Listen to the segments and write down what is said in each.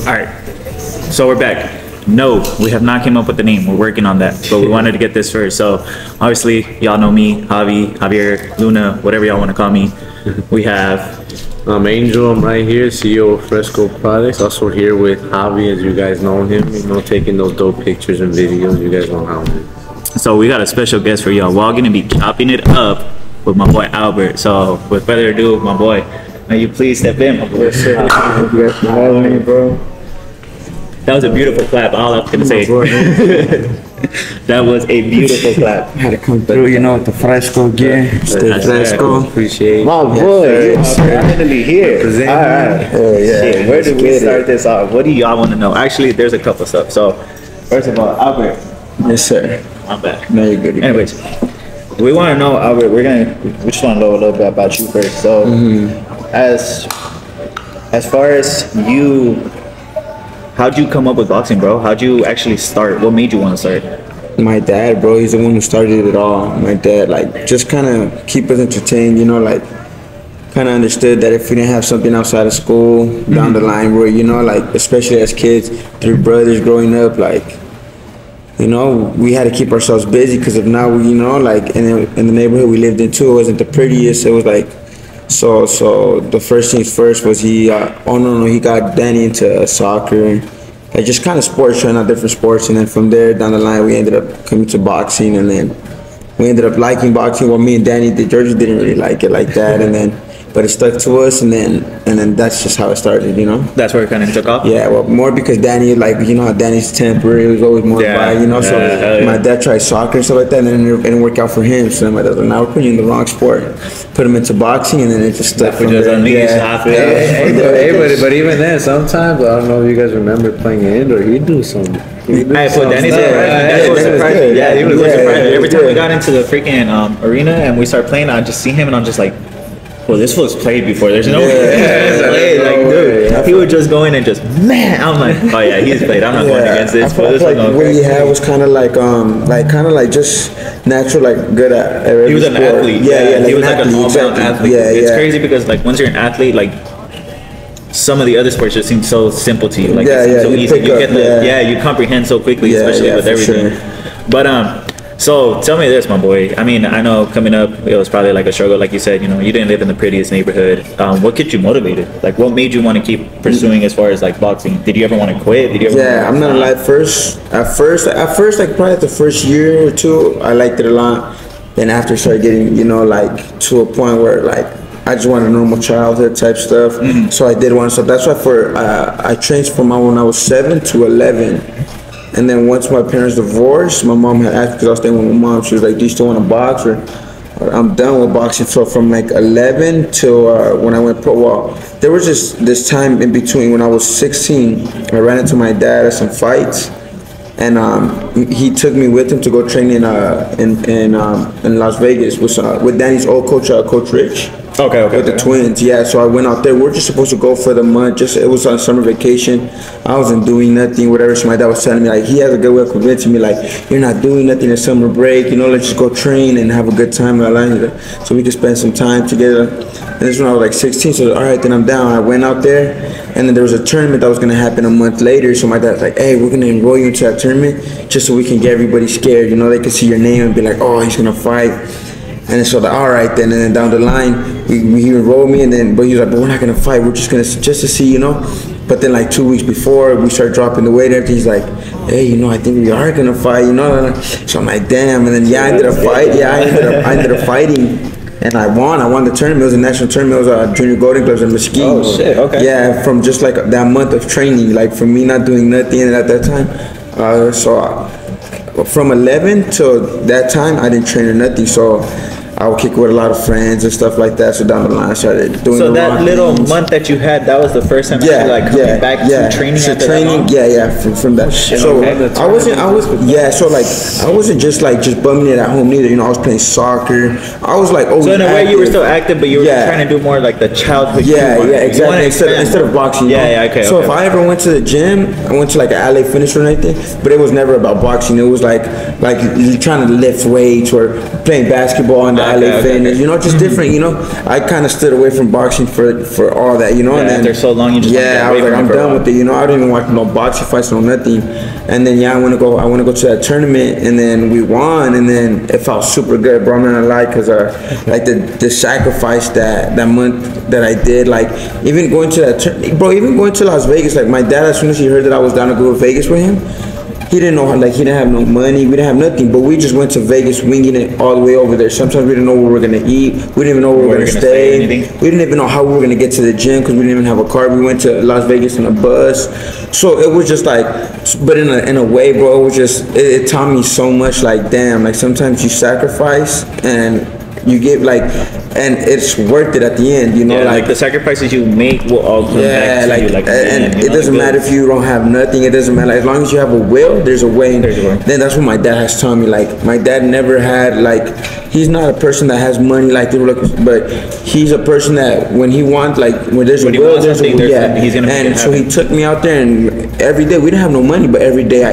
All right, so we're back. No, we have not came up with the name. We're working on that, but we wanted to get this first. So obviously, y'all know me, Javier, Luna, whatever y'all want to call me. We have. I'm Angel. I'm right here, CEO of Fresco Products. Also here with Javi, as you guys know him. You know, taking those dope pictures and videos. You guys know how. So we got a special guest for y'all. We're all gonna be chopping it up with my boy Albert. So with further ado, my boy, may you please step in, my boy. Yes, sir. Thank you guys for having me, bro. That was a beautiful clap. All I'm gonna say. That was a beautiful clap. Had to come through, you know, with the Fresco gear. Stay Fresco. Appreciate My boy, Yes, you're finally here. Representing. All right. Oh, yeah. Shit, where do we start this off? What do y'all want to know? Actually, there's a couple stuff. So first of all, Albert. Yes, sir. I'm back. No, you're good. Anyways, we want to know, Albert. We just want to know a little bit about you first. So, as far as you, how'd you come up with boxing, bro? How'd you actually start? What made you want to start? My dad, bro, he's the one who started it all. My dad, like, just kind of keep us entertained, you know, like, kind of understood that if we didn't have something outside of school down the line, where, you know, like, especially as kids, 3 brothers growing up, like, you know, we had to keep ourselves busy because if not, we, you know, like, in the neighborhood we lived in too, it wasn't the prettiest. It was like, so the first things first was he got Danny into soccer, like just kind of sports, trying out different sports, and then from there down the line we ended up coming to boxing, and then we ended up liking boxing. Well, me and Danny, Georgia didn't really like it like that, and then but it stuck to us, and then that's just how it started, you know. That's where it kind of took off. Yeah, well, more because Danny, like, you know how Danny's temper, he was always more by, you know. So my dad tried soccer and stuff like that, and then it didn't work out for him. So then my dad was like, "Now we're putting you in the wrong sport." Put him into boxing, and then it just stuck from there. But even then, sometimes I don't know if you guys remember playing indoor. He'd do some. Danny was surprised. Yeah, he was surprised. Every time we got into the freaking arena and we started playing, I just see him and I'm just like, well, this was played before. There's no way. Like, dude, he would just go in and just, man. I'm like, oh yeah, he's played. I'm not going against this. I felt like what he had was kind of like just natural, like good at every He was an sport. athlete. Yeah, he was like an all-round athlete. Yeah, it's crazy because like once you're an athlete, like some of the other sports just seem so simple to you. Like it seems so easy. You get you comprehend so quickly, especially with everything. Sure. But so tell me this, my boy. I mean, I know coming up, it was probably like a struggle, like you said. You know, you didn't live in the prettiest neighborhood. What kept you motivated? Like, what made you want to keep pursuing as far as like boxing? Did you ever want to quit? Did you ever? I'm not gonna lie. At first, like probably the first year or two, I liked it a lot. Then after, started getting, you know, like to a point where like I just wanted normal childhood type stuff. So I did want. So that's why I trained from when I was 7 to 11. And then once my parents divorced, my mom had asked, because I was staying with my mom, she was like, "Do you still want to box?" Or I'm done with boxing. So from like 11 till when I went pro, well, there was just this time in between when I was 16, I ran into my dad at some fights, and he took me with him to go train in Las Vegas with Danny's old coach, Coach Rich. Okay. With the twins, yeah. So I went out there. We're just supposed to go for the month. It was on summer vacation. I wasn't doing nothing, whatever. So my dad was telling me, like, he has a good way of convincing me, like, you're not doing nothing in summer break. You know, let's just go train and have a good time. So we could spend some time together. And this is when I was like 16. So all right, then I'm down. I went out there, and then there was a tournament that was gonna happen a month later. So my dad's like, "Hey, we're gonna enroll you into that tournament just so we can get everybody scared. You know, they can see your name and be like, oh, he's gonna fight." And so all right then, and then down the line, he enrolled me, but he was like, "But we're not gonna fight. We're just to see, you know." But then like 2 weeks before we started dropping the weight, and everything, he's like, "Hey, you know, I think we are gonna fight, you know." So I'm like, "Damn!" And then I ended up fighting. I ended up fighting, and I won. I won the tournament. It was a national tournament. It was Junior Golden Gloves in Mesquite. Oh shit! Okay. Yeah, from just like that month of training, like from me not doing nothing at that time. From 11 till that time, I didn't train or nothing. So I would kick with a lot of friends and stuff like that. So down the line, I started doing. So that little month that you had, that was the first time coming back to training. So training, from that. So I wasn't just bumming it at home neither. You know, I was playing soccer. I was like, so in a way, you were still active, but you were trying to do more like the childhood. Exactly. Instead of boxing. Okay. So if I ever went to the gym, I went to like an LA Fitness or anything, but it was never about boxing. It was like trying to lift weights or playing basketball on the LA Fitness, you know, just different, you know. I kind of stood away from boxing for all that, you know. And then after so long, you just I was like, I'm done with it, you know. I don't even watch no boxing fights, no nothing. And then I want to go to that tournament, and then we won, and then it felt super good, bro. I'm not gonna lie, cause like the sacrifice that month that I did, like even going to that bro, even going to Las Vegas, like my dad, as soon as he heard that I was down to go to Vegas with him, he didn't know, like he didn't have no money, we didn't have nothing, but we just went to Vegas winging it all the way over there. Sometimes we didn't know where we were gonna eat, we didn't even know where we were gonna stay, we didn't even know how we were gonna get to the gym because we didn't even have a car. We went to Las Vegas in a bus, so it was just like, but in a way, bro, it was just, it taught me so much, like damn, like sometimes you sacrifice and you give like, and it's worth it at the end, you know, like the sacrifices you make will all come back to you, like, and it doesn't matter if you don't have nothing, it doesn't matter, as long as you have a will, there's a way. Then that's what my dad has taught me. Like my dad never had, like, he's not a person that has money, like, but he's a person that when he wants, like, when there's a will, there's a will, he's gonna make it happen. So he took me out there, and every day we didn't have no money, but every day I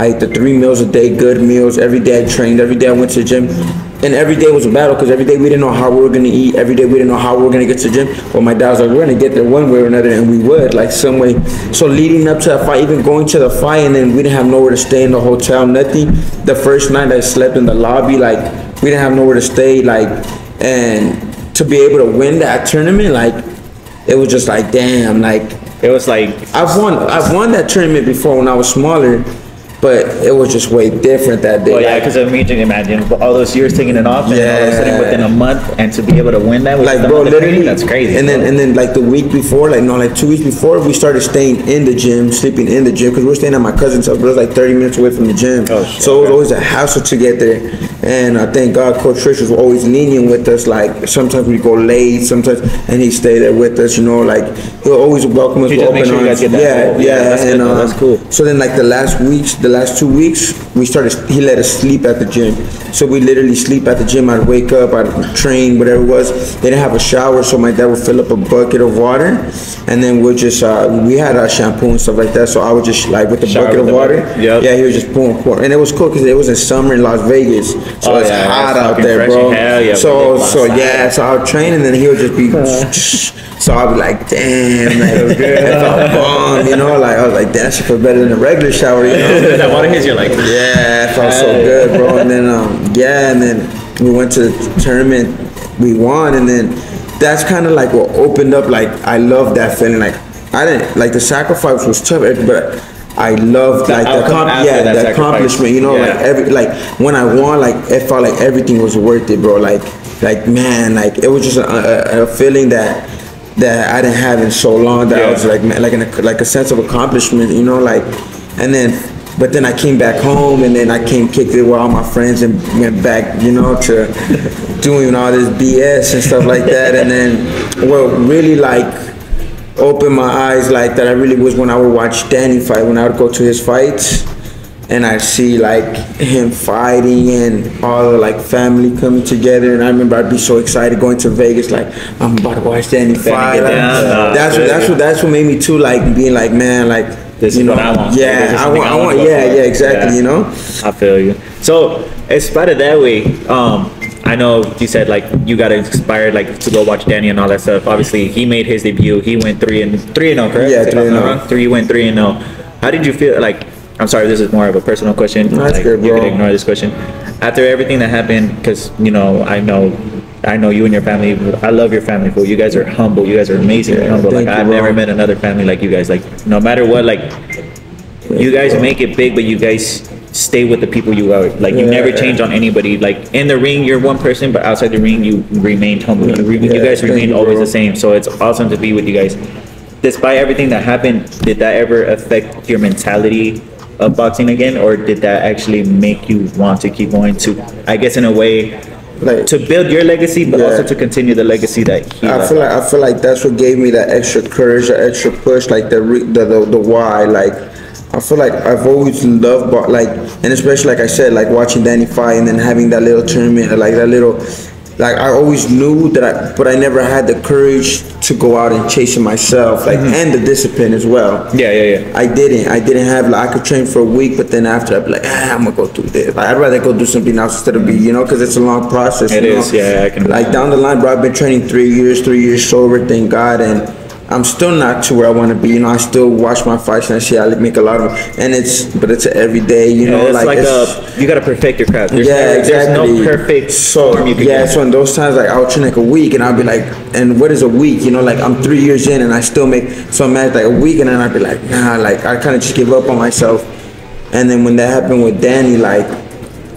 ate the 3 meals a day, good meals. Every day I trained, every day I went to the gym. And every day was a battle because every day we didn't know how we were going to eat. Every day we didn't know how we were going to get to the gym. But my dad was like, we're going to get there one way or another, and we would, like some way. So leading up to that fight, even going to the fight, and then we didn't have nowhere to stay in the hotel, nothing. The first night I slept in the lobby, like we didn't have nowhere to stay, like, and to be able to win that tournament, like it was just like, damn, like it was like I've won that tournament before when I was smaller. But it was just way different that day. Oh yeah, because imagine all those years taking it off, and all of a sudden within a month, and to be able to win that, like bro, literally, that's crazy. And then like the week before, like 2 weeks before, we started staying in the gym, sleeping in the gym, because we were staying at my cousin's house, but it was like 30 minutes away from the gym. Oh, shit, so it was always a hassle to get there. And I thank God, Coach Trish was always lenient with us. Like sometimes we go late, sometimes, and he stayed there with us. You know, like he'll always welcome us with open arms. That's cool. So then, like the last 2 weeks, he let us sleep at the gym. So we literally sleep at the gym. I'd wake up, I'd train, whatever it was. They didn't have a shower, so my dad would fill up a bucket of water, and then we'll just, we had our shampoo and stuff like that, so I would just, like, with the bucket of water, yeah, he was just pouring. And it was cool because it was in summer in Las Vegas, so it's hot out there, bro. So I would train, and then he would just be, so I'd be like, damn, like, it was good. I felt bomb, you know, like, I was like, that shit felt better than a regular shower, you know? That water hits you like, yeah, it felt so good, bro. And then, and then we went to the tournament, we won, and then that's kind of like what opened up, like, I love that feeling. Like, I didn't, like, the sacrifice was tough, but I loved, like, the accomplishment, you know, like when I won, like, it felt like everything was worth it, bro. Like, man, like, it was just a feeling that I didn't have in so long, that I was like a sense of accomplishment, you know, like, and then, but then I came back home, and then I kicked it with all my friends, and went back, you know, to doing all this BS and stuff like that. And then what really, like, opened my eyes like that, I really was when I would watch Danny fight, when I would go to his fights, and I see, like, him fighting and all the, like, family coming together. And I remember I'd be so excited going to Vegas, like, I'm about to watch Danny fight. That's what made me too, like, being like, man, like, this is what I want. Yeah, I want. Yeah, exactly. You know. I feel you. So, in spite of that way, I know you said, like, you got inspired, like, to go watch Danny and all that stuff. Obviously, he made his debut. He went 3-0, correct? Yeah, 3-0. You went 3-0. How did you feel? Like, I'm sorry, this is more of a personal question. No, that's good, bro. You can ignore this question. After everything that happened, because, you know, I know you and your family. I love your family, fool. You guys are humble. You guys are amazingly humble. Like, I've never met another family like you guys. Like, no matter what, like, you guys make it big, but you guys stay with the people you are. Like, you never change on anybody. Like, in the ring, you're one person, but outside the ring, you remained humble. You guys remained always the same. So it's awesome to be with you guys. Despite everything that happened, did that ever affect your mentality of boxing again, or did that actually make you want to keep going to, I guess, in a way, like, to build your legacy, but also to continue the legacy that he left? I feel like that's what gave me that extra courage, that extra push, like the why. Like, I feel like I've always loved, like, and especially, like I said, like watching Danny fight, and then having that little tournament, like that little like I always knew that but I never had the courage to go out and chase it myself, like and the discipline as well. Yeah. I didn't have like I could train for a week, but then after I'd be like, I'm gonna go do this. Like, I'd rather go do something else instead of be, because it's a long process. It is, yeah. I can like down the line, bro. I've been training 3 years sober, thank God, and I'm still not to where I want to be. I still watch my fights and I see I make a lot of them. And it's every day, it's like you gotta perfect your craft. Exactly. There's no perfect form you can get. So in those times, like I'll train like a week, and I'll be like, and what is a week? Like I'm 3 years in, and I still make. So I'm at like a week, and then I'd be like, nah, like I kind of just give up on myself. And then when that happened with Danny, like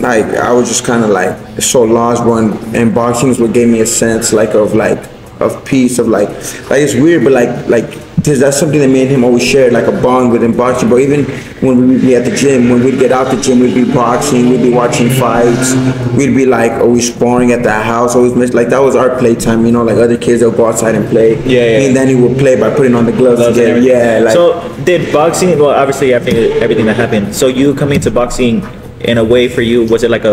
I was just kind of like so lost, bro. And boxing is what gave me a sense of peace, of like it's weird, but like because that's something that me and him always shared, like a bond within boxing. But even when we'd be at the gym, when we'd get out the gym, we'd be boxing, we'd be watching fights, we'd be like always sparring at the house, always like that was our playtime, like other kids they'll go outside and play. Yeah. Me and Danny would play by putting on the gloves together. Yeah. Like, so did boxing? Well, obviously after everything that happened, so you coming to boxing in a way for you, was it like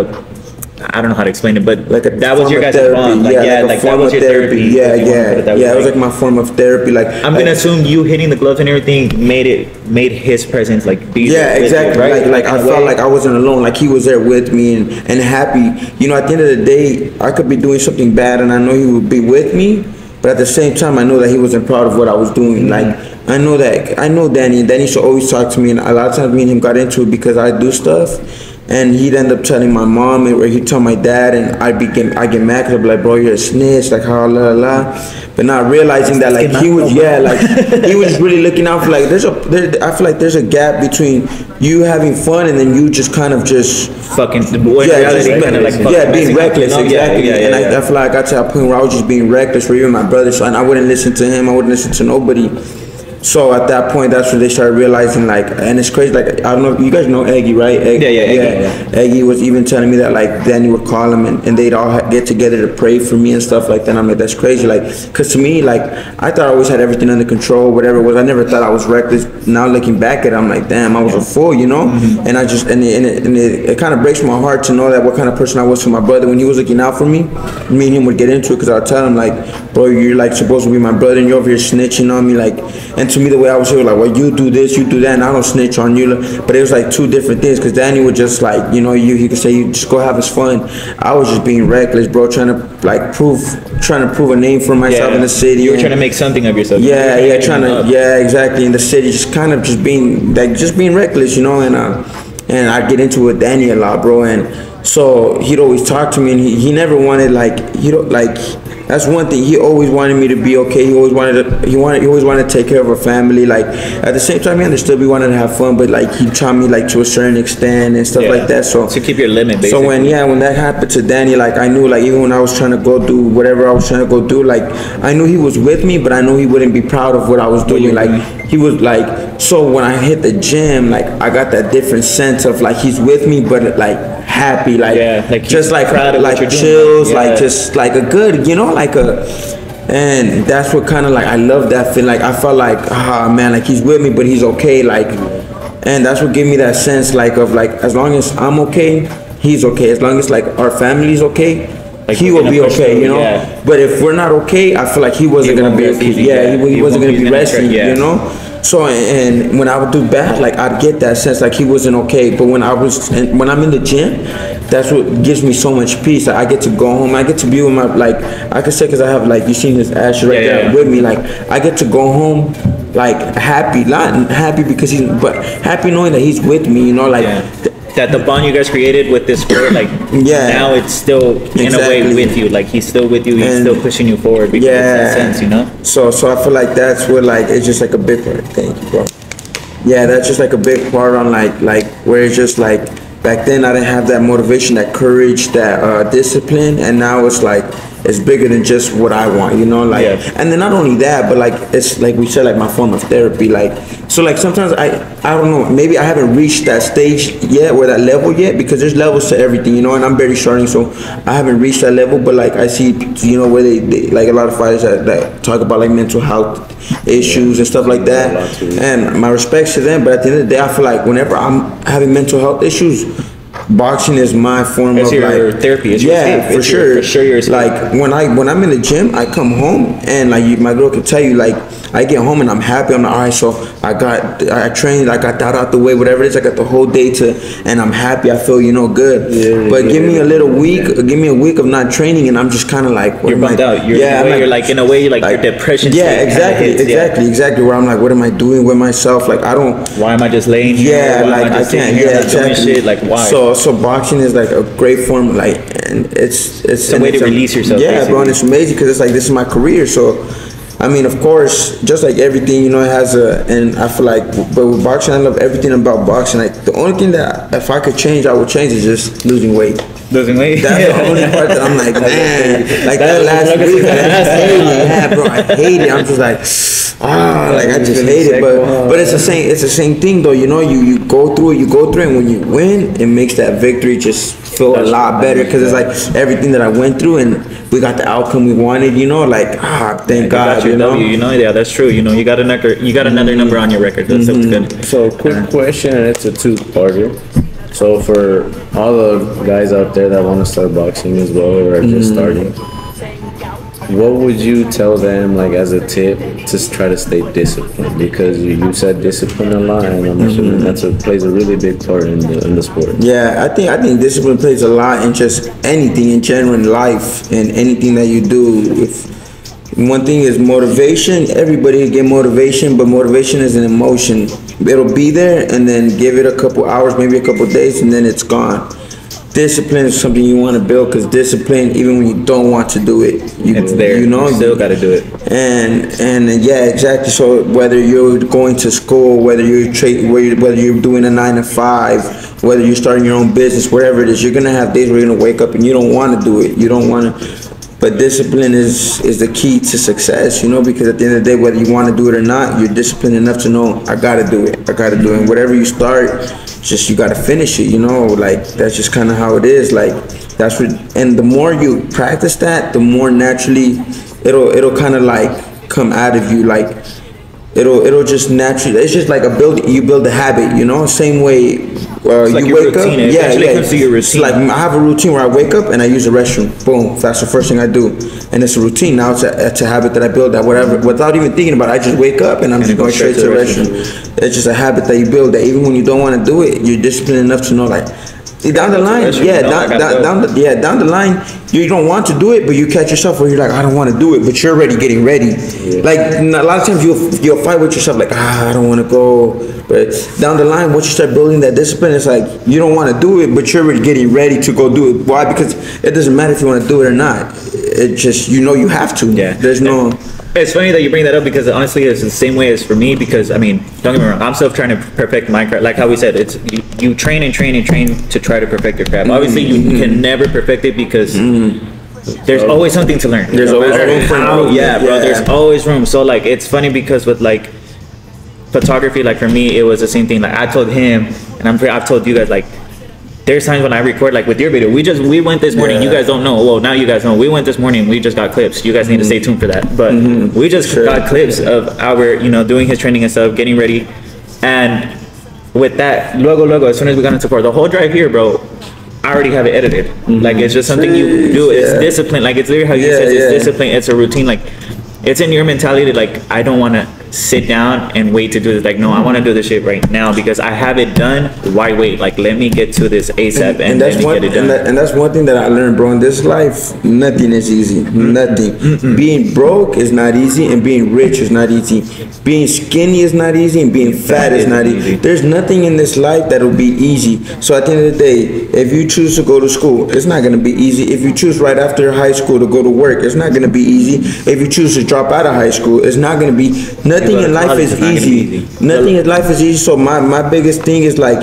I don't know how to explain it, but like that was your guys' bond. Like that was your therapy. Yeah, it was like my form of therapy. Like I'm gonna assume you hitting the gloves and everything made his presence like be there exactly. You, right? Like I felt like I wasn't alone. Like he was there with me and happy. At the end of the day, I could be doing something bad, and I know he would be with me. But at the same time, I know that he wasn't proud of what I was doing. Like I know Danny, and Danny used to always talk to me, and a lot of times me and him got into it because I do stuff. And he'd end up telling my mom, or he'd tell my dad, and I get mad because I'd be like, bro, you're a snitch, like how la. But not realizing that like he was, he was really looking out for like I feel like there's a gap between you having fun and then you just kind of just fucking being reckless, exactly. And I feel like I got to that point where I was just being reckless for even my brother, so and I wouldn't listen to him, I wouldn't listen to nobody. So at that point, that's when they started realizing, like, and it's crazy, like, I don't know, you guys know Eggy, right? Eggy. Eggy was even telling me that, like, Danny would call him and they'd all get together to pray for me and stuff like that. And I'm like, that's crazy, like, because to me, like, I thought I always had everything under control, whatever it was. I never thought I was reckless. Now looking back at it, I'm like, damn, I was a fool, Mm-hmm. And I just, and it kind of breaks my heart to know that what kind of person I was to my brother when he was looking out for me. Me and him would get into it because I'll tell him, like, bro, you're, like, supposed to be my brother and you're over here snitching on me, like, and to me, the way I was here, like, well, you do this, you do that, and I don't snitch on you. But it was like two different things, because Danny would just like, he could say, you just go have his fun. I was just being reckless, bro, trying to prove a name for myself in the city. You were trying to make something of yourself. Exactly. In the city, just kind of just being reckless, and I'd get into it with Danny a lot, bro, and so he'd always talk to me, and he never wanted that's one thing. He always wanted me to be okay. He always wanted to take care of our family. Like at the same time, he understood we wanted to have fun, but like he taught me like to a certain extent and stuff like that. So to keep your limit, basically. So when that happened to Danny, like I knew, like even when I was trying to go do whatever I was trying to go do, like I knew he was with me, but I knew he wouldn't be proud of what I was doing. Like he was like, so when I hit the gym, like I got that different sense of like he's with me, but like happy, like just like proud of like chills, like just like a good, and that's what kind of like I love that feeling. Like I felt like, man, like he's with me, but he's okay, like, and that's what gave me that sense, like of like as long as I'm okay, he's okay. As long as like our family's okay, like he will be okay, But if we're not okay, I feel like he wasn't gonna be okay. He wasn't gonna be resting, So and when I would do bad, like I'd get that sense like he wasn't okay. But when I'm in the gym, that's what gives me so much peace. Like, I get to go home. I get to be with my, like I could say, because I have like you seen his ashes right there with me. Like I get to go home like happy, not happy because but happy knowing that he's with me. That the bond you guys created with this sport, like now it's still in a way with you. Like he's still with you. He's still pushing you forward. Because it's that sense, So I feel like that's what like it's just like a big part. Thank you, bro. Yeah, that's just like a big part on like where it's just like back then I didn't have that motivation, that courage, that discipline, and now it's like it's bigger than just what I want, and then not only that, but like it's like we said, like my form of therapy, like so like sometimes I don't know, maybe I haven't reached that stage yet or that level yet, because there's levels to everything, and I'm barely starting, so I haven't reached that level. But like I see, where they like a lot of fighters that talk about like mental health issues and stuff like that, and my respects to them. But at the end of the day, I feel like whenever I'm having mental health issues, boxing is my form of like therapy. It's for sure. For sure, like when I'm in the gym, I come home and like my girl can tell you, like I get home and I'm happy. I'm like, all right, so I trained, I got that out the way, whatever it is. I got the whole day and I'm happy. I feel good. But give me a week of not training, and I'm just kind of like, you're bummed out. You're like in a way, like your depression. Yeah, exactly. Where I'm like, what am I doing with myself? Like I don't. Why am I just laying here? Yeah, like I can't. Yeah, exactly. Shit? Like why? So boxing is like a great form, like, and it's a way to release yourself. Yeah, basically. Bro, and it's amazing because it's like this is my career. So, I mean, of course, just like everything, it has and I feel like, but with boxing, I love everything about boxing. Like the only thing that if I could change, I would change is just losing weight. Losing weight. That's the only part that I'm like, man, like that last week, yeah, bro, I hate it. I'm just like, like I just hate it. But it's the same thing though. You go through it, and when you win, it makes that victory just feel a lot better because it's like everything that I went through and we got the outcome we wanted. Thank God. Yeah, that's true. You got another number on your record. That's good. So quick question, and it's a two-parter. So for all the guys out there that want to start boxing as well or are just starting, what would you tell them like as a tip to try to stay disciplined? Because you said discipline a lot, and I'm assuming plays a really big part in the sport. Yeah, I think discipline plays a lot in just anything in general in life and anything that you do. One thing is motivation. Everybody can get motivation, but motivation is an emotion. It'll be there, and then give it a couple hours, maybe a couple days, and then it's gone. Discipline is something you want to build because discipline, even when you don't want to do it, it's there. You still got to do it. And yeah, exactly. So whether you're going to school, whether you're doing a 9 to 5, whether you're starting your own business, whatever it is, you're gonna have days where you're gonna wake up and you don't want to do it. You don't want to. But discipline is the key to success, because at the end of the day, whether you want to do it or not, you're disciplined enough to know, I got to do it. And whatever you start, just you got to finish it, like that's just kind of how it is. Like and the more you practice that, the more naturally it'll kind of like come out of you. Like it'll just naturally, it's just like you build a habit, Same way you wake up. Comes to your routine. It's like I have a routine where I wake up and I use the restroom. Boom, that's the first thing I do, and it's a routine. Now it's a habit that I build that whatever without even thinking about it. I just wake up and I'm just going straight to the restroom. It's just a habit that you build that even when you don't want to do it, you're disciplined enough to know like. Down the line, down the line, you don't want to do it, but you catch yourself where you're like, I don't want to do it, but you're already getting ready. Yeah. Like a lot of times you'll fight with yourself, like I don't want to go. But down the line, once you start building that discipline, it's like you don't want to do it, but you're already getting ready to go do it. Why? Because it doesn't matter if you want to do it or not. It just you have to. Yeah. There's no. It's funny that you bring that up because honestly, it's the same way as for me. Because I mean, don't get me wrong, I'm still trying to perfect my craft. Like how we said, it's you train and train and train to try to perfect your craft. Obviously, you can never perfect it because there's always something to learn. There's always room for improvement. Yeah, bro. There's always room. So like, it's funny because with like photography, like for me, it was the same thing. Like I told him, and I've told you guys like. There's times when I record, like with your video, we went this morning. You guys don't know. Well, now you guys know. We went this morning. We just got clips. You guys need to stay tuned for that. But we just got clips of our, doing his training and stuff, getting ready. And with that, luego, as soon as we got into court, the whole drive here, bro, I already have it edited. Like it's just something you do. It's discipline. Like it's literally how you said it's discipline. It's a routine. Like it's in your mentality. Like I don't want to sit down and wait to do this. Like no, I want to do this shit right now because I have it done. Why wait? Like let me get to this ASAP and let me get it done. And that's one thing that I learned, bro. In this life, nothing is easy. Nothing. Being broke is not easy, and being rich is not easy. Being skinny is not easy, and being fat is not easy. There's nothing in this life that'll be easy. So at the end of the day, if you choose to go to school, it's not gonna be easy. If you choose right after high school to go to work, it's not gonna be easy. If you choose to drop out of high school, it's not gonna be. Nothing in life is easy. Nothing in life is easy. So my biggest thing is like,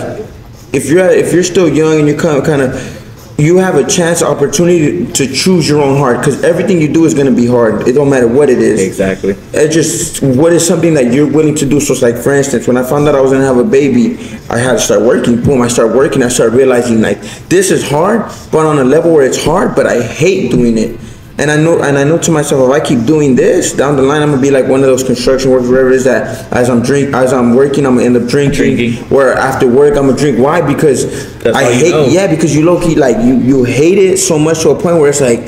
if you're still young and you kind of you have a chance, opportunity to choose your own heart, because everything you do is going to be hard. It don't matter what it is. Exactly. It's just what is something that you're willing to do. So it's like, for instance, when I found out I was going to have a baby, I had to start working. Boom, I started working. I started realizing like this is hard, but on a level where it's hard, but I hate doing it. And I know to myself, if I keep doing this down the line, I'm gonna be like one of those construction workers, wherever it is that as I'm working, I'm gonna end up drinking. Where after work, I'm gonna drink. Why? Because I hate. Yeah, because you low key like you hate it so much to a point where it's like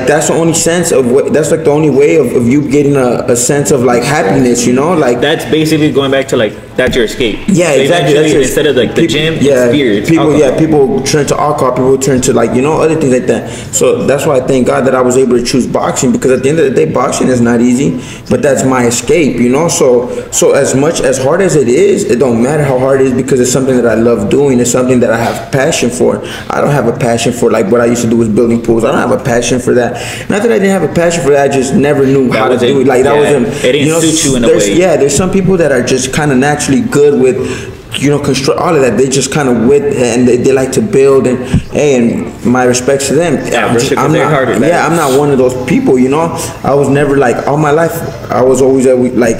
that's the only sense of what. That's like the only way of you getting a sense of like happiness. You know, like that's basically going back to like that's your escape. Yeah, so exactly. That's instead of like the gym, yeah, it's beer, it's people, alcohol. yeah, people turn to alcohol. People turn to like other things like that. So that's why I thank God that I was able to choose boxing, because at the end of the day, boxing is not easy, but that's my escape. So as much as hard as it is, it don't matter how hard it is because it's something that I love doing. It's something that I have passion for. I don't have a passion for like what I used to do was building pools. I don't have a passion for that. Not that I didn't have a passion for that. I just never knew how to do it. Like that wasn't. It didn't suit you in a way. Yeah, there's some people that are just kind of naturally good with construct all of that. They just kind of and they like to build and my respects to them. I'm not one of those people. I was never like all my life. I was always like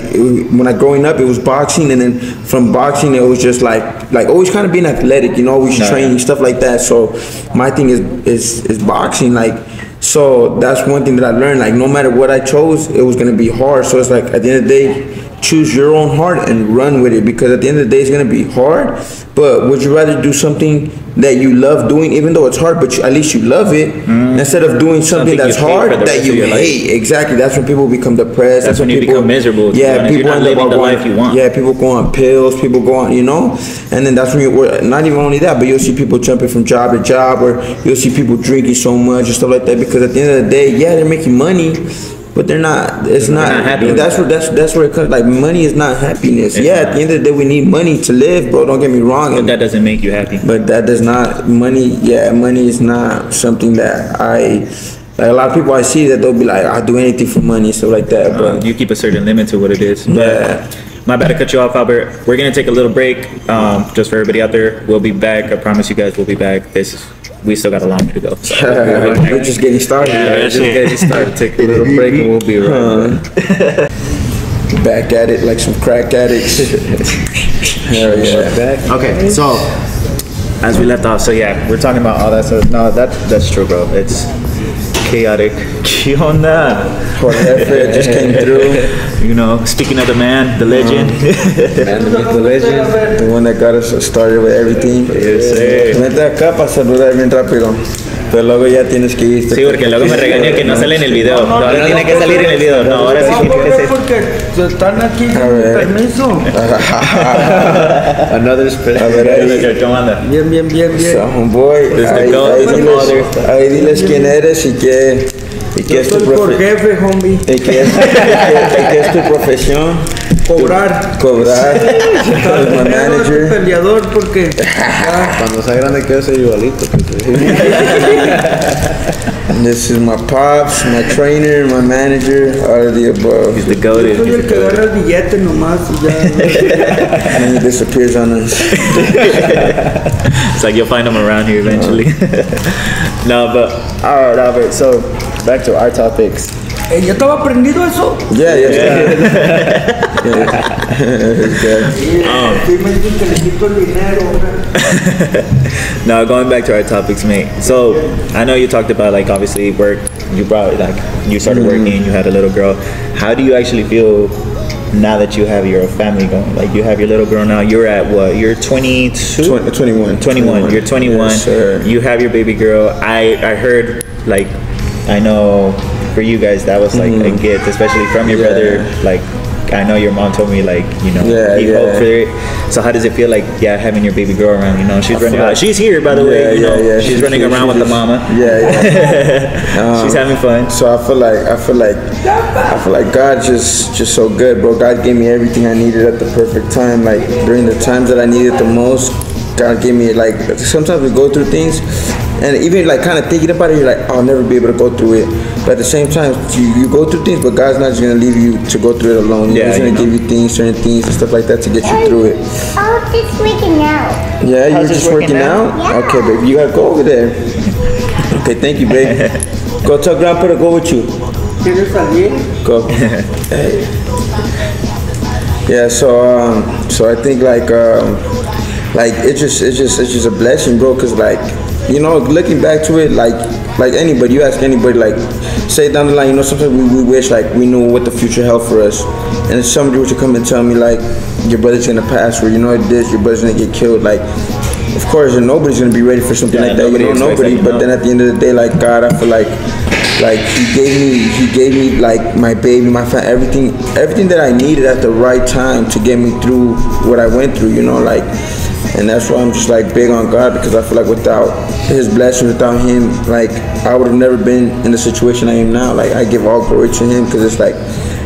when I growing up, it was boxing, and then from boxing it was just like always kind of being athletic. Always training stuff like that. So my thing is boxing like. So that's one thing that I learned. Like no matter what I chose, it was gonna be hard. So it's like at the end of the day, choose your own heart and run with it, because at the end of the day it's gonna be hard. But would you rather do something that you love doing, even though it's hard, but at least you love it, instead of doing something that's hard that you hate? Exactly. That's when people become depressed. That's when you become miserable. Yeah, people end up living the life you want. Yeah, people go on pills. People go on, and then that's when not even only that, but you'll see people jumping from job to job, or you'll see people drinking so much and stuff like that. Because at the end of the day, yeah, they're making money, but they're not. It's not happy. That's where it comes. Like money is not happiness. At the end of the day, we need money to live, bro. Don't get me wrong. But that doesn't make you happy. But that does not. Money is not something that like a lot of people I see that they'll be like, I'll do anything for money and stuff like that. But you keep a certain limit to what it is. But my bad to cut you off, Albert. We're gonna take a little break. Just for everybody out there, we'll be back. I promise you guys, we'll be back. We still got a long way to go. So we're just getting started. Just getting started. Take a little break and we'll be right back. Back at it like some crack addicts. Hell yeah. Back. Okay, so as we left off, so yeah, we're talking about all that stuff. No, that's true, bro. It's chaotic. ¿Qué onda? Jorge just came through. Speaking of the man, the legend. The legend. The one that got us started with everything. Yes, vente acá para saludar bien rápido. Pero luego ya tienes que irte. Sí, porque luego me regaña que no sale en el video. Ahora tiene que salir en el video. No, ahora sí tiene que ser. Porque están aquí con permiso. Another special. A ver, ahí. ¿Cómo anda? Bien. So, homeboy, ahí diles quién eres y qué es tu por jefe, homie. ¿Y qué es tu profesión? Cobrar. My manager. Peleador porque cuando sea grande quiero ser igualito. This is my pops, my trainer, my manager, all of the above. He's the goat. yo soy el que agarra el billete nomás y ya. And then he disappears on us. It's like you'll find him around here eventually. No, but alright, Albert. So back to our topics. ¿Ya estaba prendido eso? Yeah. Now going back to our topics, mate. So I know you talked about like obviously work. You started working. You had a little girl. How do you actually feel now that you have your family going? Like you have your little girl now. You're at what? You're 22? 21. 21. You're 21. Yes, sir. You have your baby girl. I heard like I know. For you guys, that was like a gift, especially from your brother. Like, I know your mom told me, like, he hoped for it. So how does it feel like, having your baby girl around? She's running around. She's here, by the way. She's running around with the mama. She's having fun. So I feel like God just so good, bro. God gave me everything I needed at the perfect time. Like during the times that I needed the most, God gave me like. Sometimes we go through things. And even like kind of thinking about it, you're like, I'll never be able to go through it. But at the same time, you go through things, but God's not just gonna leave you to go through it alone. He's gonna give you certain things and stuff like that to get you through it. I was just working out. Yeah, you're just working out? Yeah. Okay, babe, you gotta go over there. Okay, thank you, babe. Go tell Grandpa to go with you. ¿Quieres salir? Go. Hey. Yeah, so I think like it's just a blessing, bro. Cause like looking back to it, like like anybody, you ask anybody, like, say down the line, you know, sometimes we wish like we knew what the future held for us, and if somebody were to come and tell me like your brother's gonna pass, or you know this, your brother's gonna get killed, like, of course, and nobody's gonna be ready for something like that, you know, nobody. But then at the end of the day, like God, I feel like he gave me like my baby, my family, everything that I needed at the right time to get me through what I went through, you know, like. And that's why I'm just like big on God, because I feel like without His blessing, without Him, like I would have never been in the situation I am now. Like I give all glory to Him, because it's like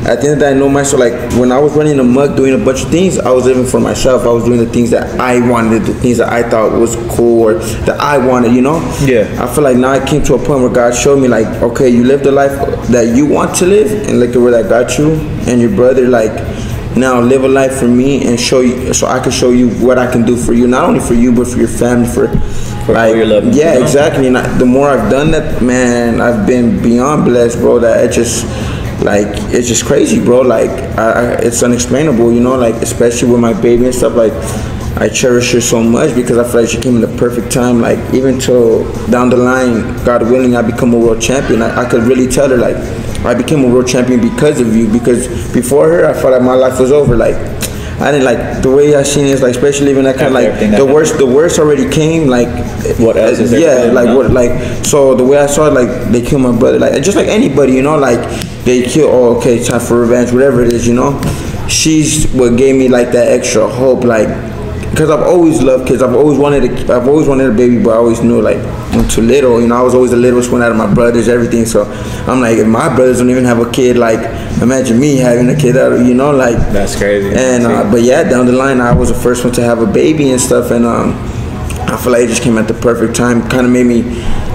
at the end of the day, I know myself. Like when I was running amok, doing a bunch of things, I was living for myself. I was doing the things that I wanted, the things that I thought was cool or that I wanted, you know? Yeah. I feel like now I came to a point where God showed me like, okay, you live the life that you want to live, and look at where that got you and your brother. Like, now live a life for me and show you, so I can show you what I can do for you, not only for you but for your family, for like, all your loved ones, yeah, you know? exactly. And the more I've done that, man, I've been beyond blessed, bro. That it just like it's just crazy, bro. Like it's unexplainable, you know. Like especially with my baby and stuff. Like I cherish her so much because I feel like she came in the perfect time. Like even till down the line, God willing, I become a world champion. I could really tell her like, I became a world champion because of you. Because before her, I felt like my life was over. Like I didn't like the way I seen it. Like especially even that kind of like the worst already came. Like what else is there? Yeah, like what like so the way I saw it, like they killed my brother. Like just like anybody, you know, like they kill. Oh, okay, time for revenge, whatever it is, you know. She's what gave me like that extra hope, like. Because I've always loved kids. I've always wanted a baby, but I always knew like I'm too little. You know, I was always the littlest one out of my brothers, everything. So I'm like, if my brothers don't even have a kid, like imagine me having a kid out of, you know, like that's crazy. And but yeah, down the line, I was the first one to have a baby and stuff, and I feel like it just came at the perfect time. Kind of made me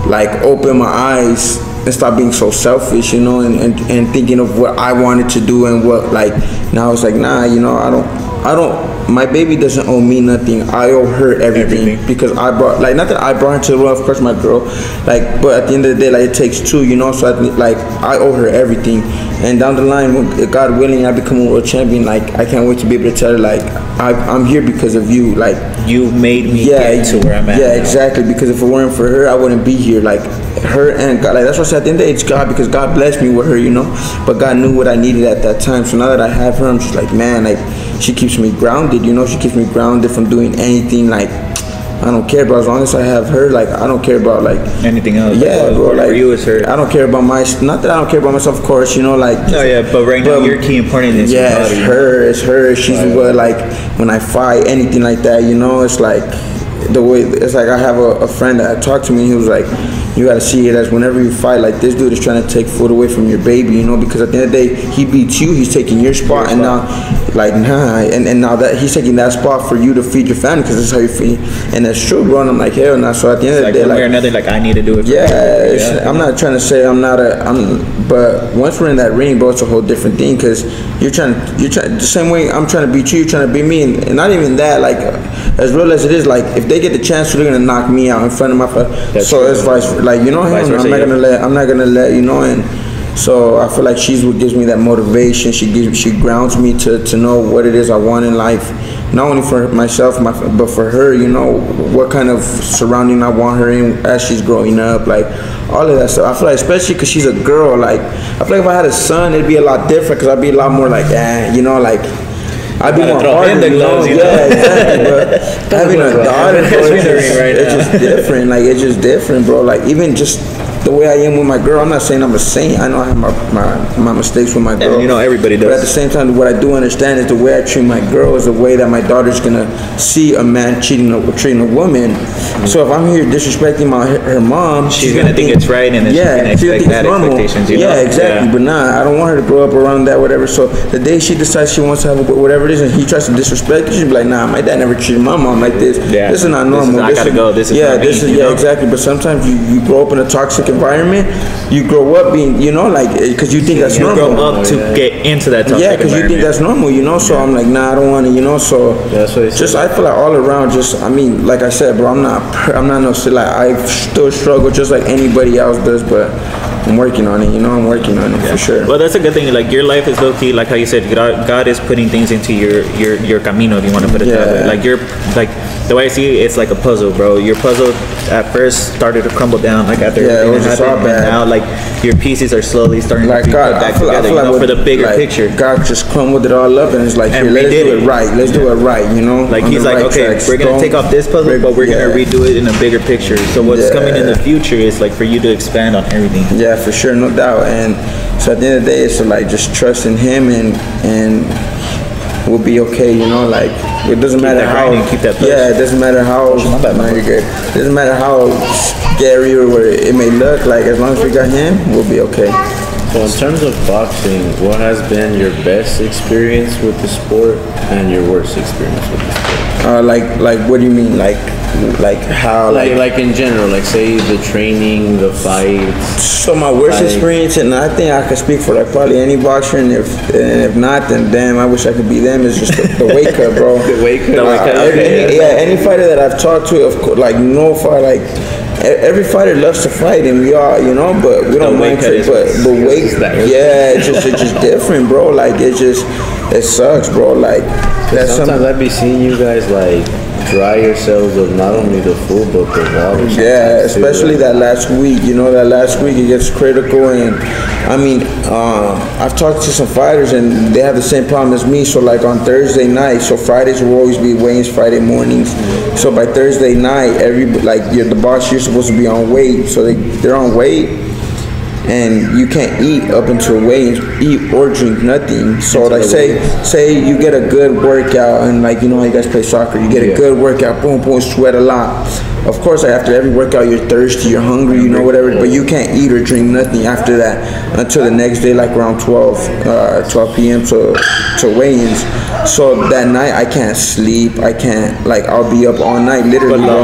like open my eyes and stop being so selfish, you know, and thinking of what I wanted to do and what like. Now it's like, nah, you know, I don't. My baby doesn't owe me nothing. I owe her everything. Because I brought, like, not that I brought her to the world, of course, my girl, like, but at the end of the day, like, it takes two, you know. So I owe her everything. And down the line, when God willing, I become a world champion. Like, I can't wait to be able to tell her, like, I'm here because of you. Like, you made me get to where I'm at. Yeah, exactly. Because if it weren't for her, I wouldn't be here. Like, her and God, like that's why I said at the end of the day, it's God, because God blessed me with her, you know. But God knew what I needed at that time. So now that I have her, I'm just like, man, like she keeps me grounded, you know. She keeps me grounded from doing anything. Like I don't care, bro. As long as I have her, like I don't care about like anything else. Yeah, like, bro. Like for you is her. I don't care about not that I don't care about myself, of course, you know. Like no, yeah, but right now your key important is yeah, your body. It's her. She's what like when I fight anything like that, you know. It's like the way it's like I have a friend that talked to me. He was like, you gotta see it as whenever you fight, like this dude is trying to take food away from your baby, you know, because at the end of the day he beats you, he's taking your spot, and now like and now that he's taking that spot for you to feed your family, because that's how you feed. And that's true, bro. And I'm like, hell no. So at the end of the day, one way or another, like I need to do it for I'm not trying to say but once we're in that ring, bro, it's a whole different thing, because you're trying the same way I'm trying to beat you, you're trying to beat me, and not even that, like as real as it is, like if they get the chance to, they're gonna knock me out in front of my so it's vice versa. Like, you know, I'm not gonna let, you know. And so I feel like she's what gives me that motivation. She grounds me to know what it is I want in life, not only for myself, but for her, you know, what kind of surrounding I want her in as she's growing up, like all of that stuff. I feel like, especially because she's a girl, like I feel like if I had a son, it'd be a lot different, because I'd be a lot more like, you know, like I'd be more harder, you know? Yeah, exactly, bro. Having a daughter, bro, it's just different. Like, it's just different, bro. Like, even just the way I am with my girl, I'm not saying I'm a saint. I know I have my mistakes with my girl. And you know, everybody does. But at the same time, what I do understand is the way I treat my girl is the way that my daughter's gonna see a man treating a woman. Mm-hmm. So if I'm here disrespecting her mom, she's gonna think it's right, and then she's gonna expect bad expectations. You know? Yeah, exactly. Yeah. But nah, I don't want her to grow up around that, whatever. So the day she decides she wants to have whatever it is, and he tries to disrespect her, she'll be like, nah, my dad never treated my mom like this. Yeah. This is not normal. I gotta go. This is exactly. But sometimes you grow up in a toxic environment. You grow up being, you know, like, because you think that's normal. You grow up to get into that toxic environment. Yeah, because you think that's normal, you know. So I'm like, nah, I don't want to, you know. So that's what just I feel like all around, just I mean, like I said, bro, I'm not no shit. Like I still struggle just like anybody else does, but I'm working on it, you know. I'm working on it for sure. Well, that's a good thing. Like your life is low key, like how you said, God is putting things into your camino, if you want to put it that way. Like you're like the way I see it, it's like a puzzle, bro. Your puzzle at first started to crumble down, like after happened, and now like your pieces are slowly starting to be put back together, you know, for the bigger picture. God just crumbled it all up, and it's like, here, let's do it right. Let's do it right, you know. Like he's like, okay, we're gonna take off this puzzle, but we're gonna redo it in a bigger picture. So what's coming in the future is like for you to expand on everything. Yeah, for sure, no doubt. And so at the end of the day, it's like just trust in him, and we'll be okay, you know. Like it doesn't matter how. Keep that push. Yeah, it doesn't matter how. It doesn't matter how scary or where it may look. Like as long as we got him, we'll be okay. So in terms of boxing, what has been your best experience with the sport and your worst experience with the sport? Like what do you mean? Like how? Like in general, like say the training, the fights. So my worst experience, and I think I could speak for like probably any boxer, and if not, then damn, I wish I could be them. Is just the weight cut, bro. The weight cut. Any fighter that I've talked to, of course, like no fight, like. Every fighter loves to fight, and we all, you know, but we don't mind. But weight, it's just different, bro. Like it sucks, bro. Like that's sometimes I'd be seeing you guys like dry yourselves of not only the food but the water. Yeah, especially that last week. You know, that last week it gets critical, and I mean, I've talked to some fighters, and they have the same problem as me. So like on Thursday night, so Fridays will always be weigh-ins, Friday mornings. So by Thursday night, the boss, you're supposed to be on weight, so they're on weight, and you can't eat up until weigh-ins, eat or drink nothing. So like say you get a good workout, and like you know how you guys play soccer, you get a good workout, boom boom, sweat a lot. Of course, after every workout, you're thirsty, you're hungry, you know, whatever, but you can't eat or drink nothing after that until the next day, like around 12 p.m. to weigh-ins. So that night, I can't sleep. I can't, like, I'll be up all night, literally. Your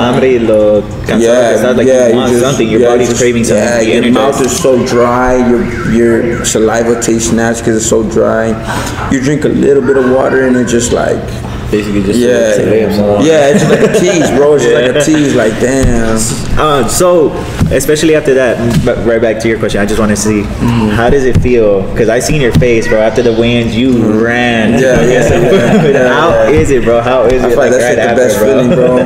body's craving something. Yeah, your mouth is so dry, your saliva tastes nasty because it's so dry. You drink a little bit of water, and it's just like... Basically just it's like a tease, bro. It's like a tease, like damn. So especially after that, but right back to your question, I just want to see how does it feel? Because I seen your face, bro. After the weigh-ins, you ran. How is it, bro? How is it? I feel like that's like the best feeling, bro.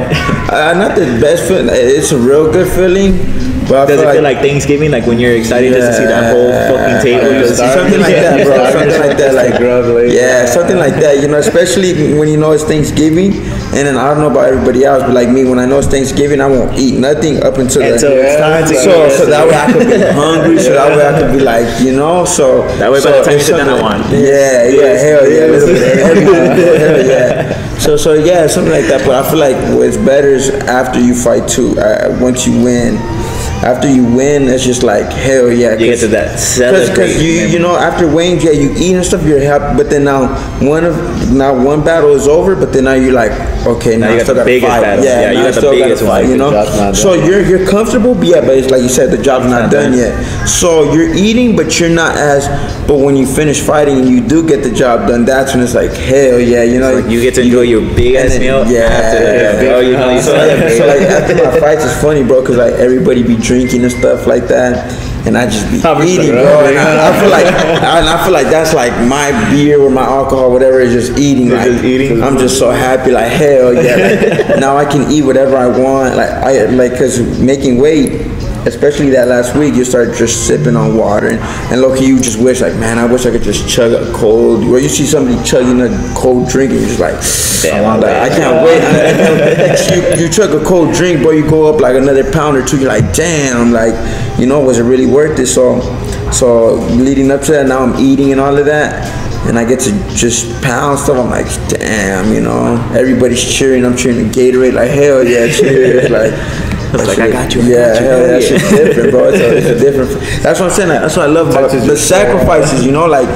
Not the best feeling. It's a real good feeling. But does it feel like Thanksgiving, like when you're excited just to see that whole fucking table? Something like that, bro. Something like that, like something like that. You know, especially when you know it's Thanksgiving, and then I don't know about everybody else, but like me, when I know it's Thanksgiving, I won't eat nothing up until it's time to so that way I could be hungry. So that way I could be like, you know, so that way by the time you sit down, I want. Hell yeah, a little bit of everything. Hell yeah. So something like that. But I feel like what's better is after you fight too. Once you win. After you win, it's just like hell yeah. You get to that celebrate. Because you know after weigh-ins, you eat and stuff, you're happy. But then now one battle is over. But then now you're like, okay, now you got the biggest battle. Yeah, you got the biggest fight. You know, so you're comfortable, but it's like you said, the job's not done yet. So you're eating, but you're not as. But when you finish fighting and you do get the job done, that's when it's like hell yeah, you know. Like you get to enjoy your big ass meal. So like after my fights, it's funny, bro, because like everybody be drinking and stuff like that, and I just be eating, bro. And I feel like that's like my beer or my alcohol, whatever, is just eating. Like, I'm just so happy, like hell yeah. Like, now I can eat whatever I want, because making weight. Especially that last week, you start just sipping on water, and low-key you just wish, like, man, I wish I could just chug a cold. Or you see somebody chugging a cold drink, and you're just like, damn, I can't wait. You chug a cold drink, boy, you go up like another pound or two. You're like, damn, like, you know, was it really worth it? So leading up to that, now I'm eating and all of that, and I get to just pound stuff. I'm like, damn, you know, everybody's cheering. I'm cheering the Gatorade, like, hell yeah, cheers, like I got you. That shit's different, bro. It's different. That's what I'm saying. That's what I love about the sacrifices. You know, like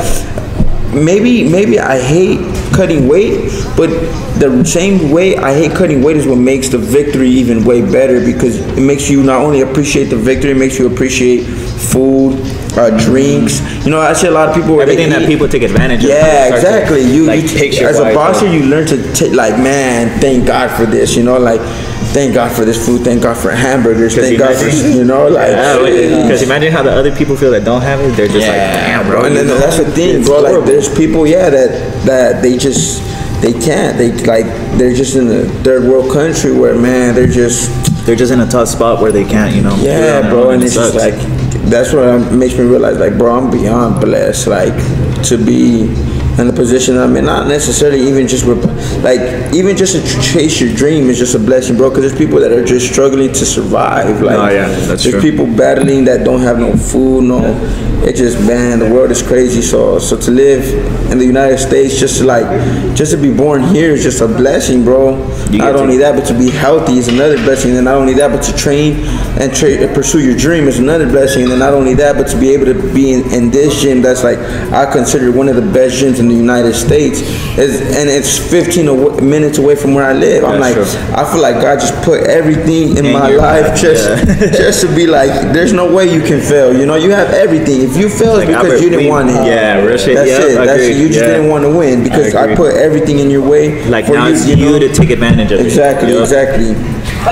maybe I hate cutting weight, but the same way I hate cutting weight is what makes the victory even way better, because it makes you not only appreciate the victory, it makes you appreciate food, drinks. You know, I see a lot of people everything that people take advantage of. Yeah, exactly. You as a boxer, you learn to take, like, man, thank God for this. You know, like, thank God for this food. Thank God for hamburgers. Thank God for, you know, like. Because imagine how the other people feel that don't have it. They're just like, damn, bro. And then that's the thing, bro. Like, there's people, that they can't. They're just in a third world country where, man, they're just. they're just in a tough spot where they can't, you know. Yeah, bro, and it's just like that's what makes me realize, like, bro, I'm beyond blessed, like, to be in the position I'm in. Not necessarily even just even just to chase your dream is just a blessing, bro. Because there's people that are just struggling to survive. Like, that's there's true. people battling that don't have no food, It just, man, the world is crazy. So to live in the United States, just to be born here is just a blessing, bro. Not only that, but to be healthy is another blessing. And not only that, but to train and pursue your dream is another blessing. And then not only that, but to be able to be in this gym that's like, I consider one of the best gyms in the United States, and it's 15 minutes away from where I live. I'm like, I feel like God just put everything in my life just to be like, there's no way you can fail. You know, you have everything. If you fail, it's because you didn't want it. Yeah, real shit. That's it. That's it. You just didn't want to win because I put everything in your way. Like, now it's you to take advantage of it. Exactly.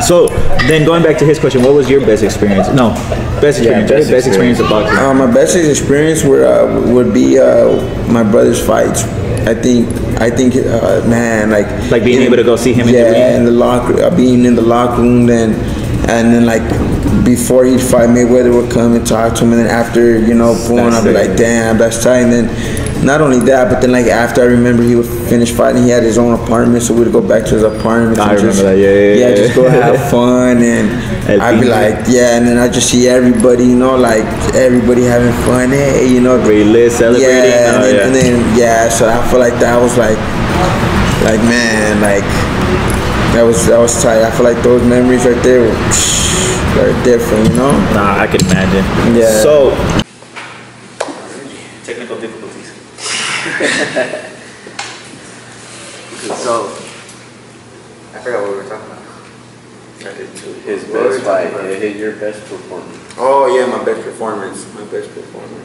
So then going back to his question, what was your best experience? No, best experience. Best experience of boxing. My best experience would be my brother's fights. I think, man, like being able to go see him in the ring. In the locker, being in the locker room, and then like before he'd fight, Mayweather would come and talk to him, and then after, boom, I'd be like, damn, that's tight. And then not only that, but then like after, I remember he would finish fighting, he had his own apartment, so we'd go back to his apartment. I remember that, yeah. Just go have fun, and I'd be like, and then I just see everybody, like everybody having fun, hey, really celebrating, and then so I feel like that was like man, like that was tight. I feel like those memories right there were very different, Nah, I can imagine. Yeah. So technical difficulties. So I forgot what we were talking about. His best fight, your best performance. Oh yeah, my best performance.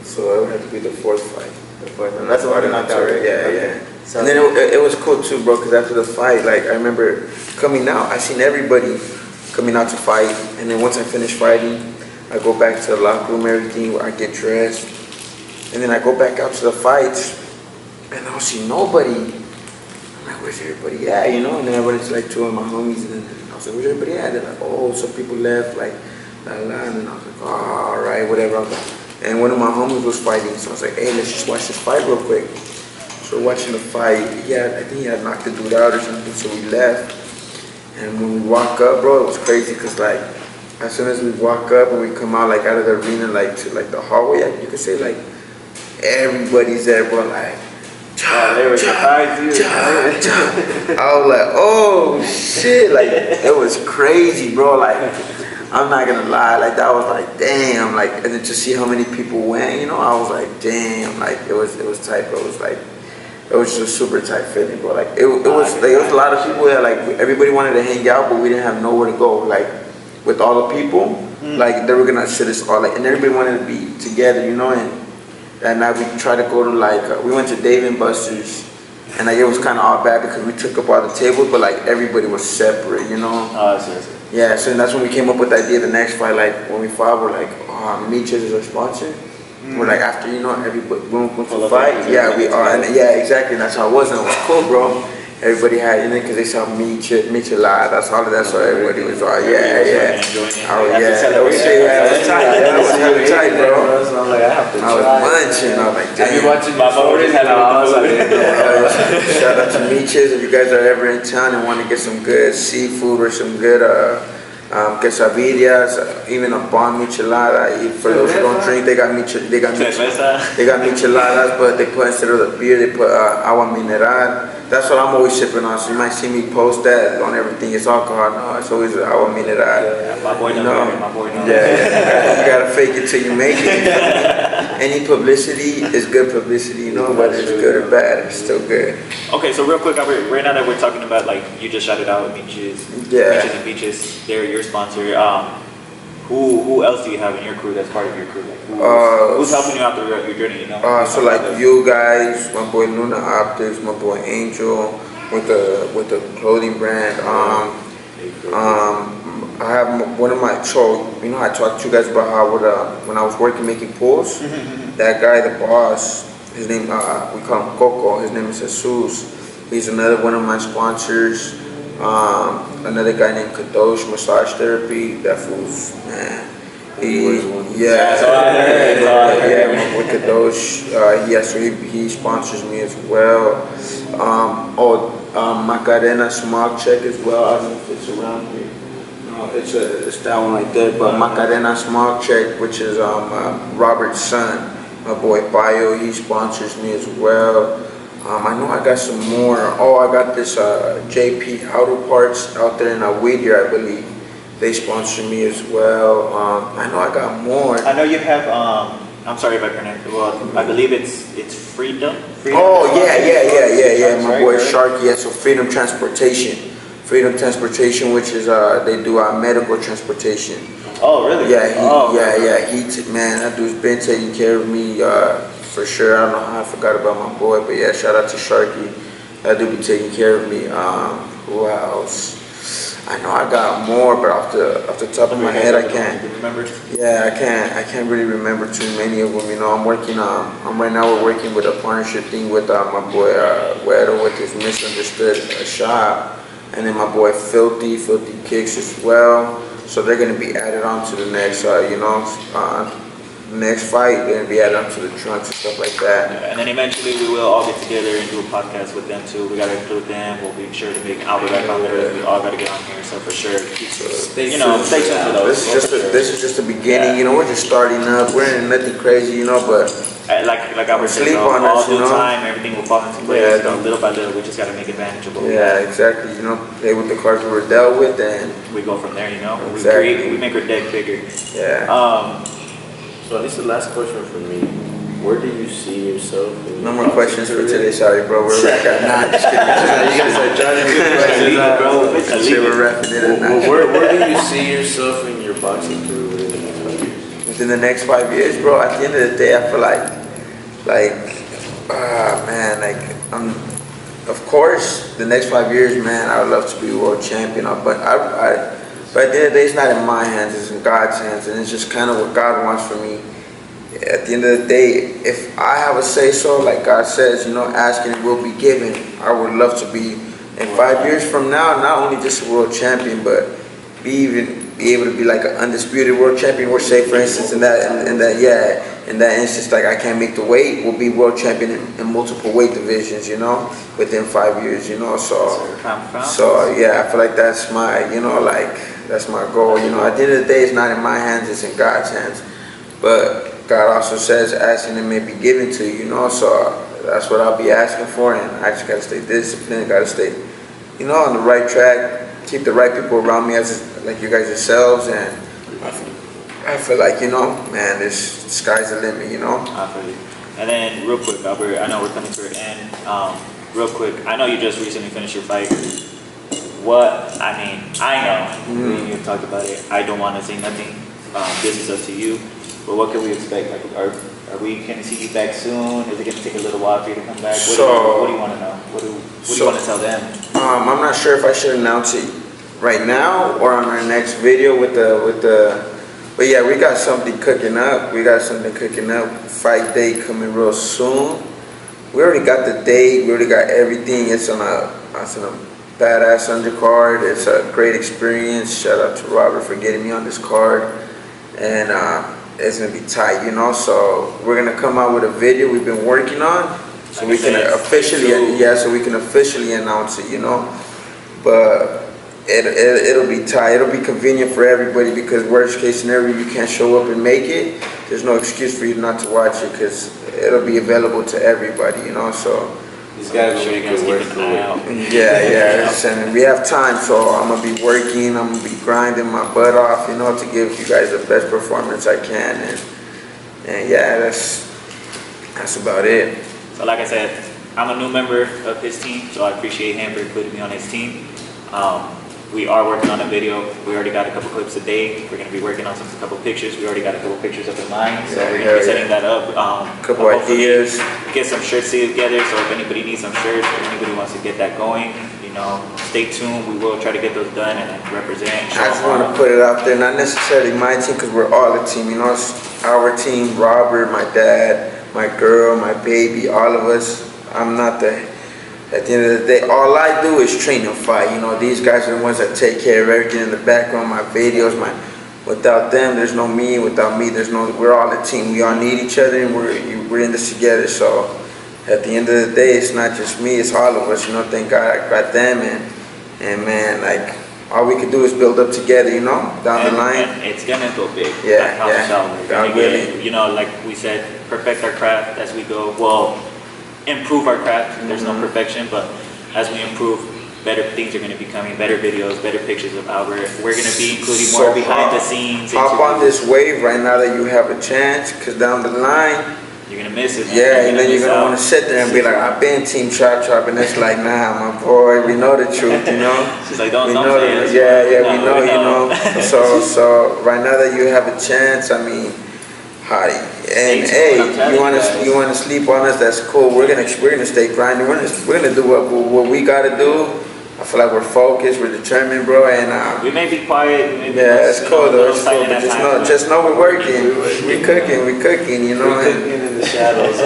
So it would have to be the fourth fight. That's the one I knocked out, right? Yeah. So, and then it was cool too, bro, because after the fight, like, I remember coming out, I seen everybody coming out to fight, and then once I finished fighting, I go back to the locker room, everything, where I get dressed, and then I go back out to the fights, and I don't see nobody. I'm like, where's everybody at, And then I run into like two of my homies, and then I was like, where's everybody at? They're like, oh, some people left, like, la la, and then I was like, oh, all right, whatever. I was like, and one of my homies was fighting, so I was like, hey, let's just watch this fight real quick. So we're watching the fight. I think he had knocked the dude out or something, so we left. And when we walk up, bro, it was crazy, because like, as soon as we walk up and we come out like out of the arena, like to like the hallway, you could say like everybody's there, bro, like, they were surprised. I was like, oh shit, like it was crazy, bro. Like, I'm not gonna lie, like that was like, damn, like, and then to see how many people went, I was like, damn, like it was tight, bro. It was just super tight feeling, bro. Like it was a lot of people that like everybody wanted to hang out, but we didn't have nowhere to go. Like with all the people, like they were gonna sit us all, like, and everybody wanted to be together, and that night we tried to go to like we went to Dave & Buster's, and like it was kind of all bad because we took up all the tables, but like everybody was separate, Oh, I see. Yeah, so that's when we came up with the idea of the next fight. Like when we fought, we're like, Meechers is our sponsor. We're like, after everybody went to fight, we are, and exactly, that's how it was, and it was cool, bro. Everybody had, because they saw Michelada, that's all of that, so everybody was all, yeah. Oh yeah, that was tight. That was hella tight, bro. I was like, I have to try. I was munching. I was like, damn. Have you watching my photos? I was like, shout out to Meechers. If you guys are ever in town and want to get some good seafood or some good quesadillas, even a bomb michelada. For those who don't drink, they got micheladas, but they put, instead of the beer, they put agua mineral. That's what I'm always sipping on. So you might see me post that on everything. It's alcohol. No, it's always agua mineral. Yeah, my boy knows. Yeah, you gotta fake it till you make it. Any publicity is good publicity, whether it's good or bad, it's still good. Okay, so real quick, right now that we're talking about, like, you just shouted out Beaches. Yeah. Beaches and Beaches, they're your sponsor. Who else do you have in your crew that's part of your crew? Like, who's helping you out throughout your journey? So like you guys, my boy Luna Optics, my boy Angel with the clothing brand. I have one of my I talked to you guys about how when I was working making pools, that guy, the boss, his name we call him Coco. His name is Jesus. He's another one of my sponsors. Another guy named Kadosh Massage Therapy. That fool's, man. With Kadosh. He sponsors me as well. Macarena Smog Check as well. I don't know if it's around here. No, it's that one right there. But Macarena Smog Check, which is Robert's son, my boy Bio, he sponsors me as well. I know I got some more. I got this JP Auto Parts out there in Whittier, I believe. They sponsor me as well. I know I got more. I know you have. I'm sorry if I pronounce it well. I believe it's Freedom. Yeah. My boy Sharky. Yeah, so Freedom Transportation. Freedom Transportation, which is they do medical transportation. Oh, really? Yeah. Man, that dude's been taking care of me for sure. I don't know how I forgot about my boy, but yeah, shout out to Sharky. That dude be taking care of me. Who else? I know I got more, but off the top of my head, I can't. Yeah, I can't really remember too many of them. You know, right now we're working with a partnership thing with my boy Wedo with his Misunderstood shop, and then my boy Filthy Kicks as well. So they're gonna be added on to the next, next fight. They're gonna be added on to the trunks and stuff like that. Yeah, and then eventually we will all get together and do a podcast with them too. We gotta include them. We'll be sure to make Albert back on there. We all gotta get on here. So for sure, stay tuned for those. This is just the beginning. Yeah. You know, we're just starting up. We're in nothing crazy, you know, but like Albert said, all due time, everything will fall into place. Yeah, little by little, we just gotta make advantage of what we have. Exactly. You know, play with the cards we were dealt with, and we go from there. You know, exactly. we make our deck bigger. Yeah. So at least the last question for me, where do you see yourself? No more questions for today, sorry bro, we're wrapping it up. Just kidding. You guys are trying to get questions, we're wrapping it up. Where do you see yourself in your boxing career within the next 5 years? Within the next 5 years, bro, at the end of the day, I feel of course, the next 5 years, man, I would love to be world champion, but at the end of the day, it's not in my hands, it's in God's hands, and it's just kind of what God wants for me. At the end of the day, if I have a say-so, like God says, you know, asking it will be given. I would love to be, in 5 years from now, not only just a world champion, but be able to be like an undisputed world champion. Or say, for instance, in that instance, like I can't make the weight, we'll be world champion in multiple weight divisions, you know, within 5 years, you know. So yeah, I feel like that's my, you know, like that's my goal. You know, at the end of the day, it's not in my hands, it's in God's hands. But God also says, asking it may be given to you, you know. So that's what I'll be asking for, and I just gotta stay disciplined, gotta stay, you know, on the right track, keep the right people around me, as like you guys yourselves, and I feel like, you know, man, the sky's the limit, you know. I feel you. And then real quick, Albert, I know we're coming to an end. Real quick, I know you just recently finished your fight. I know, you talked about it. I don't want to say nothing. This is up to you. But what can we expect? Like, are we going to see you back soon? Is it going to take a little while for you to come back? What do you want to know? What do you want to tell them? I'm not sure if I should announce it right now or on our next video with the. But yeah, we got something cooking up. Fight day coming real soon. We already got the date. We already got everything. It's on a badass undercard. It's a great experience. Shout out to Robert for getting me on this card. And it's gonna be tight, you know. So we're gonna come out with a video we've been working on, so we can officially announce it, you know. But it'll be tight. It'll be convenient for everybody, because worst case scenario, you can't show up and make it. There's no excuse for you not to watch it, because it'll be available to everybody, you know. So these guys are really good work for it. Yeah. And we have time, so I'm gonna be working. I'm gonna be grinding my butt off, you know, to give you guys the best performance I can. And yeah, that's about it. So like I said, I'm a new member of his team, so I appreciate him for putting me on his team. We are working on a video. We already got a couple clips today. We're going to be working on a couple pictures. We already got a couple pictures up in mind, so we're going to be setting that up. Couple ideas. Get some shirts together, so if anybody needs some shirts, or anybody wants to get that going, you know, stay tuned. We will try to get those done and represent. I just want to put it out there, not necessarily my team, because we're all a team, you know. It's our team, Robert, my dad, my girl, my baby, all of us. I'm not the at the end of the day, all I do is train and fight. You know, these guys are the ones that take care of everything in the background, my videos, without them, there's no me. Without me, there's no, we're all a team. We all need each other, and we're in this together. So at the end of the day, it's not just me, it's all of us. You know, thank God I got them, and man, like, all we can do is build up together, you know, down the line. And it's gonna go big. Yeah, God willing. You know, like we said, perfect our craft as we go. Well, improve our craft. There's no perfection, but as we improve, better things are going to be coming, better videos, better pictures of Albert. We're going to be including more behind the scenes. Hop on this wave right now that you have a chance, because down the line, you're going to miss it. Yeah, and then you're going to want to sit there and be like, I've been Team Chop Chop, and it's like, nah, my boy, we know the truth, you know? She's like, don't play us. Yeah, we know, you know? So right now that you have a chance, I mean, and hey, you want to sleep on us? That's cool. We're gonna stay grinding. We're gonna do what we gotta do. I feel like we're focused, we're determined, bro. And we may be quiet. It's cool though. It's cool. But just know we're working. We're cooking. You know. We're cooking in the shadows.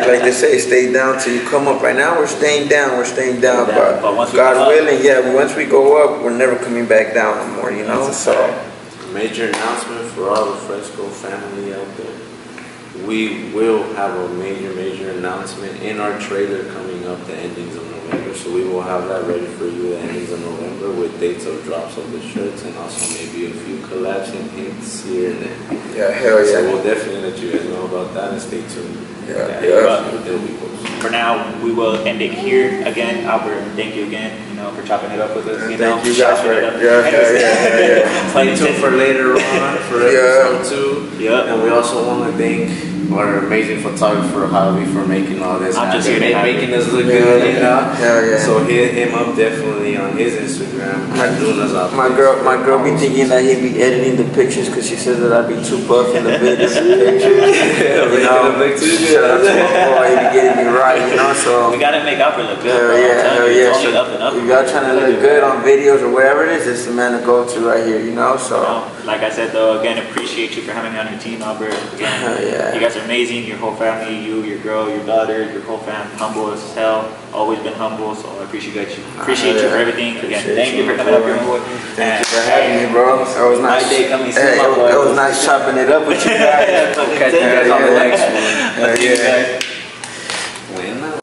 like they say, stay down till you come up. Right now we're staying down. But God willing, once we go up, we're never coming back down no more. You know. So. Major announcement for all the Fresco family out there. We will have a major announcement in our trailer coming up the endings of November. So we will have that ready for you the endings of November with dates of drops of the shirts and also maybe a few collabs and hints here and there. Yeah, hell yeah. So we'll definitely let you guys know about that and stay tuned. For now, we will end it here. Again, Albert, thank you again, for chopping it up with us. Thank you guys for it. Stay tuned for later on for episode 2. Yeah. And we also want to thank our amazing photographer Javi for making all this happen, making us look good, you know. So hit him up definitely on his Instagram. My girl be thinking that he be editing the pictures because she says that I be too buff in the videos and pictures. Shout out to my boy, he be getting me right, you know. So we gotta make Albert look good. Hell yeah. So if y'all trying to look good on videos or wherever it is, it's the man to go to right here, you know. So like I said though, again, appreciate you for having me on your team, Albert. Again, you guys are amazing. Your whole family, you, your girl, your daughter, your whole fam, humble as hell. Always been humble, so I appreciate you. Appreciate you for everything. Again, thank you for coming up here, boy. Thank you for having me, bro. It was nice. My day coming soon, my boy. It was nice chopping it up with you guys. Catch you guys on the next one. Yeah.